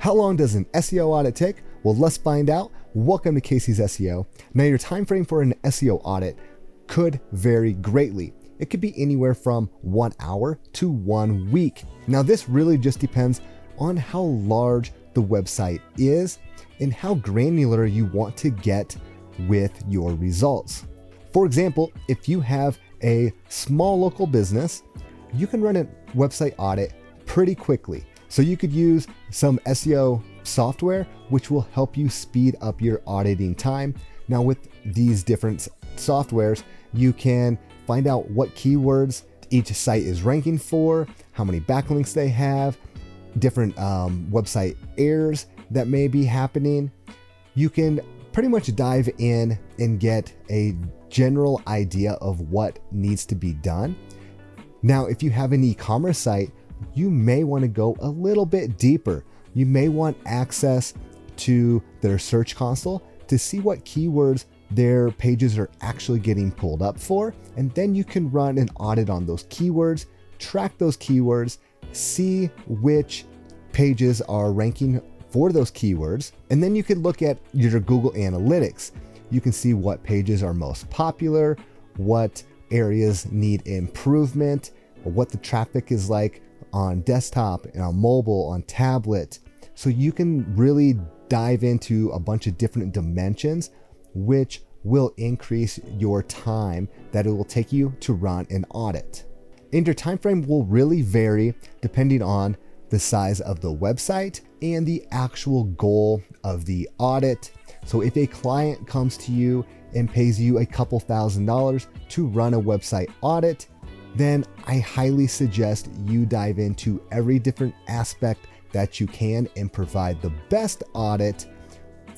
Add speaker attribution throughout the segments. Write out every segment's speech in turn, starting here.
Speaker 1: How long does an SEO audit take? Well, let's find out. Welcome to Casey's SEO. Now, your time frame for an SEO audit could vary greatly. It could be anywhere from 1 hour to 1 week. Now, this really just depends on how large the website is and how granular you want to get with your results. For example, if you have a small local business, you can run a website audit pretty quickly. So you could use some SEO software, which will help you speed up your auditing time. Now, with these different softwares, you can find out what keywords each site is ranking for, how many backlinks they have, different website errors that may be happening. You can pretty much dive in and get a general idea of what needs to be done. Now, if you have an e-commerce site, you may want to go a little bit deeper. You may want access to their search console to see what keywords their pages are actually getting pulled up for. And then you can run an audit on those keywords, track those keywords, see which pages are ranking for those keywords. And then you can look at your Google Analytics. You can see what pages are most popular, what areas need improvement, what the traffic is like on desktop and on mobile, on tablet. So you can really dive into a bunch of different dimensions, which will increase your time that it will take you to run an audit. And your time frame will really vary depending on the size of the website and the actual goal of the audit. So if a client comes to you and pays you a couple $1,000s to run a website audit, then I highly suggest you dive into every different aspect that you can and provide the best audit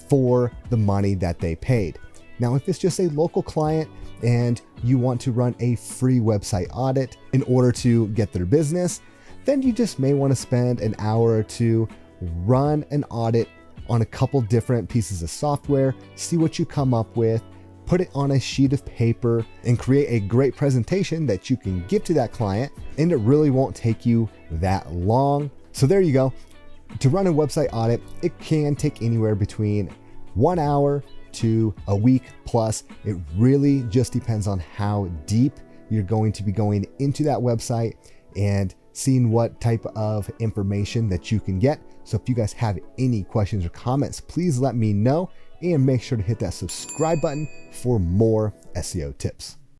Speaker 1: for the money that they paid. Now, if it's just a local client and you want to run a free website audit in order to get their business, then you just may want to spend an hour or two, run an audit on a couple different pieces of software, see what you come up with, put it on a sheet of paper, and create a great presentation that you can give to that client, and it really won't take you that long. So there you go. To run a website audit, it can take anywhere between 1 hour to a week plus. It really just depends on how deep you're going to be going into that website and seeing what type of information that you can get. So if you guys have any questions or comments, please let me know, and make sure to hit that subscribe button for more SEO tips.